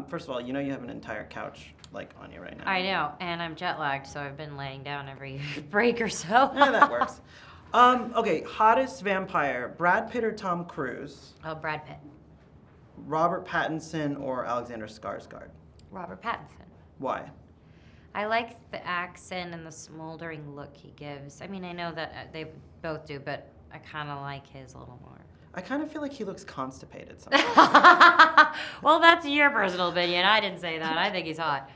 First of all, you know you have an entire couch like on you right now. I know, and I'm jet lagged, so I've been laying down every break or so. Yeah, that works. Okay, hottest vampire, Brad Pitt or Tom Cruise? Oh, Brad Pitt. Robert Pattinson or Alexander Skarsgård? Robert Pattinson. Why? I like the accent and the smoldering look he gives. I mean, I know that they both do, but I kind of like his a little more. I kind of feel like he looks constipated sometimes. Well, that's your personal opinion. I didn't say that. I think he's hot.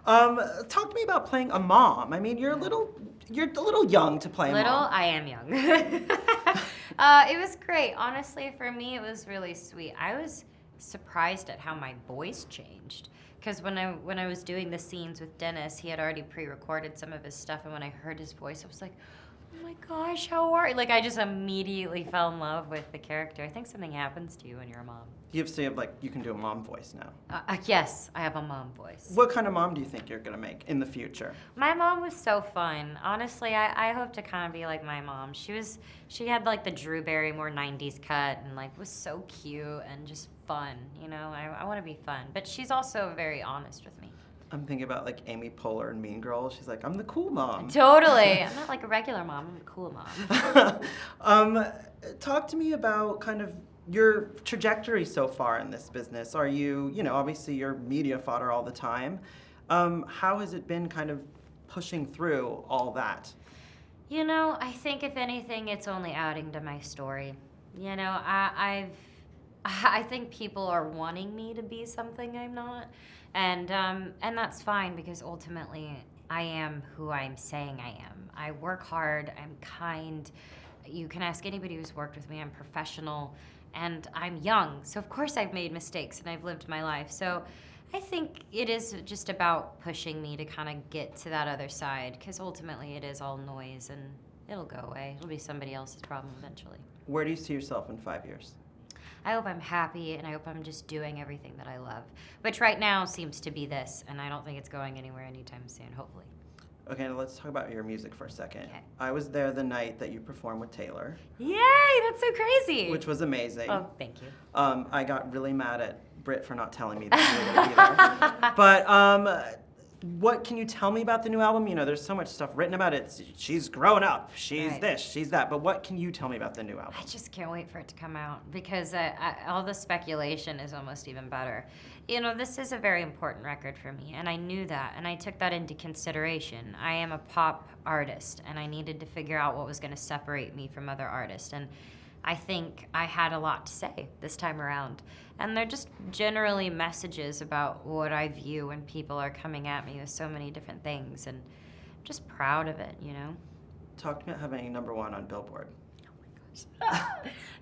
Talk to me about playing a mom. I mean, you're a little young to play a Little, mom. I am young. It was great. Honestly, for me, it was really sweet. I was surprised at how my voice changed. Because when I was doing the scenes with Dennis, he had already pre-recorded some of his stuff, and when I heard his voice, I was like, oh my gosh, how are you? Like, I just immediately fell in love with the character. I think something happens to you when you're a mom. You can do a mom voice now. Yes, I have a mom voice. What kind of mom do you think you're gonna make in the future? My mom was so fun. Honestly, I hope to kind of be like my mom. She had like the Drew Barrymore 90s cut and like was so cute and just fun, you know? I want to be fun. But she's also very honest with me. I'm thinking about like Amy Poehler in Mean Girls. She's like, I'm the cool mom. Totally. I'm not like a regular mom. I'm a cool mom. Talk to me about kind of your trajectory so far in this business. Are you, obviously you're media fodder all the time. How has it been kind of pushing through all that? You know, I think if anything, it's only adding to my story. You know, I think people are wanting me to be something I'm not, and that's fine because ultimately I am who I'm saying I am. I work hard. I'm kind. You can ask anybody who's worked with me. I'm professional, and I'm young. So of course I've made mistakes and I've lived my life. So I think it is just about pushing me to kind of get to that other side because ultimately it is all noise and it'll go away. It'll be somebody else's problem eventually. Where do you see yourself in 5 years? I hope I'm happy and I hope I'm just doing everything that I love, which right now seems to be this, and I don't think it's going anywhere anytime soon, hopefully. Okay, now let's talk about your music for a second. Okay. I was there the night that you performed with Taylor. Yay, that's so crazy. Which was amazing. Oh, thank you. I got really mad at Britt for not telling me that you were going to be there. But what can you tell me about the new album? You know, there's so much stuff written about it. She's grown up. She's Right. this, she's that. But what can you tell me about the new album? I just can't wait for it to come out because all the speculation is almost even better. You know, this is a very important record for me, and I knew that, and I took that into consideration. I am a pop artist, and I needed to figure out what was going to separate me from other artists, and I think I had a lot to say this time around. And they're just generally messages about what I view when people are coming at me with so many different things, and I'm just proud of it, you know? Talk to me about having #1 on Billboard.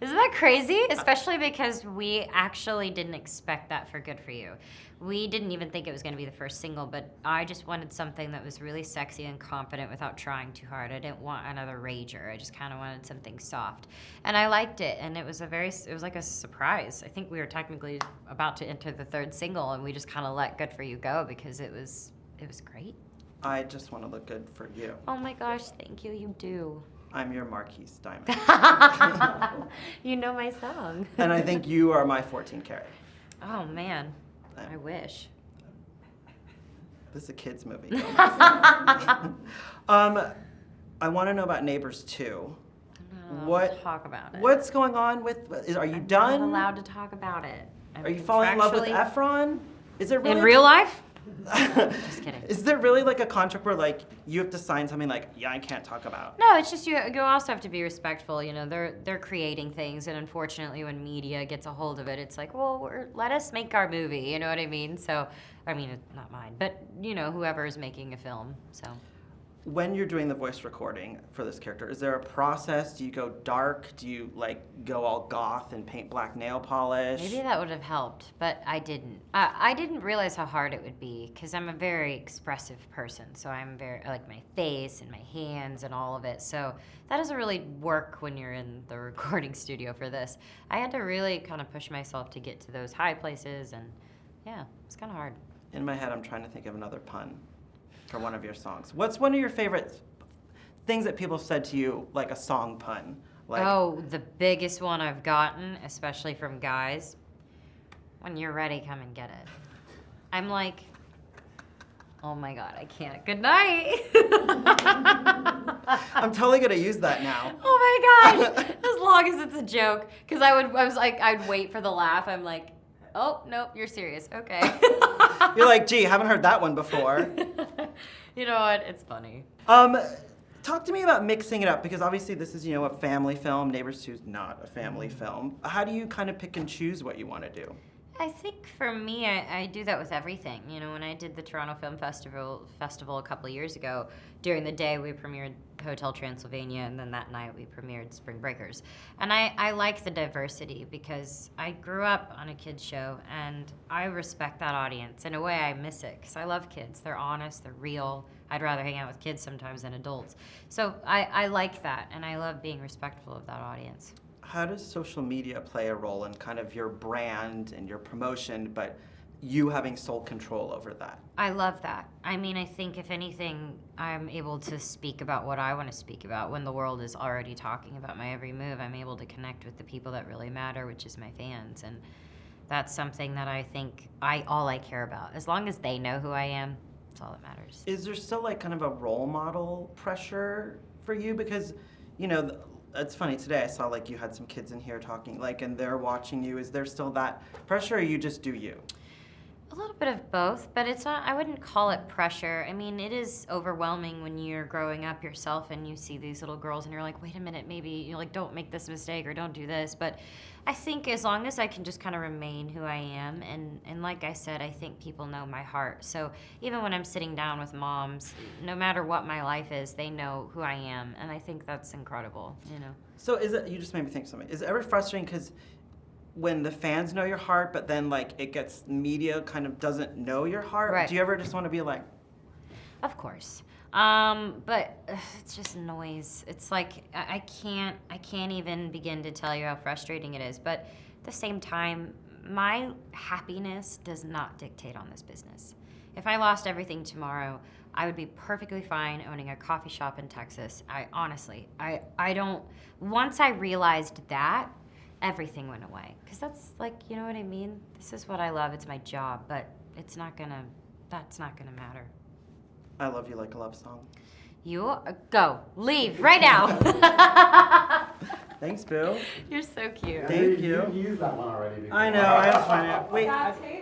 Isn't that crazy? Especially because we actually didn't expect that for Good For You. We didn't even think it was going to be the first single, but I just wanted something that was really sexy and confident without trying too hard. I didn't want another rager. I just kind of wanted something soft. And I liked it, and it was like a surprise. I think we were technically about to enter the third single, and we just kind of let Good For You go because it was great. I just want to look good for you. Oh my gosh, thank you. You do. I'm your Marquise Diamond. You know my song. And I think you are my 14 karat. Oh man, I wish. This is a kid's movie. I want to know about Neighbors 2. Talk about it. What's going on with? Are you done? I'm not allowed to talk about it. Are you falling in love with Efron? Is it really in real life? Just kidding. Is there really like a contract where like you have to sign something like, yeah, I can't talk about? No, it's just you also have to be respectful. You know, they're creating things, and unfortunately, when media gets a hold of it, it's like, well, let us make our movie. You know what I mean? So, I mean, it's not mine, but you know, whoever is making a film. So. When you're doing the voice recording for this character, is there a process? Do you go dark? Do you like go all goth and paint black nail polish? Maybe that would have helped, but I didn't. I didn't realize how hard it would be because I'm a very expressive person. So I like my face and my hands and all of it. So that doesn't really work when you're in the recording studio for this. I had to really kind of push myself to get to those high places, and yeah, it's kind of hard. In my head, I'm trying to think of another pun for one of your songs. What's one of your favorite things that people have said to you, like a song pun? Like, oh, the biggest one I've gotten, especially from guys, when you're ready, come and get it. I'm like, oh my God, I can't. Good night. I'm totally gonna use that now. Oh my gosh, as long as it's a joke. Because I'd wait for the laugh. I'm like, oh, nope, you're serious. Okay. You're like, gee, haven't heard that one before. You know what? It's funny. Talk to me about mixing it up, because obviously this is, a family film. Neighbors 2 is not a family film. How do you kind of pick and choose what you want to do? I think for me, I do that with everything. When I did the Toronto Film Festival a couple of years ago, during the day we premiered Hotel Transylvania, and then that night we premiered Spring Breakers. And I like the diversity because I grew up on a kids show, and I respect that audience. In a way, I miss it because I love kids. They're honest, they're real. I'd rather hang out with kids sometimes than adults. So I like that, and I love being respectful of that audience. How does social media play a role in kind of your brand and your promotion, but you having sole control over that? I love that. I mean, I think if anything, I'm able to speak about what I want to speak about when the world is already talking about my every move. I'm able to connect with the people that really matter, which is my fans. And that's something that I think all I care about. As long as they know who I am, that's all that matters. Is there still like kind of a role model pressure for you? Because, it's funny, today I saw like you had some kids in here talking, like, and they're watching you. Is there still that pressure, or you just do you? A little bit of both, but it's not, I wouldn't call it pressure. I mean, it is overwhelming when you're growing up yourself and you see these little girls and you're like, wait a minute, maybe, don't make this mistake or don't do this. But I think as long as I can just kind of remain who I am, and like I said, I think people know my heart. So even when I'm sitting down with moms, no matter what my life is, they know who I am. And I think that's incredible, So you just made me think of something. Is it ever frustrating because when the fans know your heart, but then like it gets media kind of doesn't know your heart? Right. Do you ever just want to be like? Of course. But it's just noise. It's like I can't even begin to tell you how frustrating it is. But at the same time, my happiness does not dictate on this business. If I lost everything tomorrow, I would be perfectly fine owning a coffee shop in Texas. I don't. Once I realized that, everything went away. Because that's like, you know what I mean? This is what I love. It's my job, but that's not gonna matter. I love you like a love song. You go. Leave right now. Thanks, Bill. You're so cute. Thank you. You used that one already before. I know. I had to find it. Wait.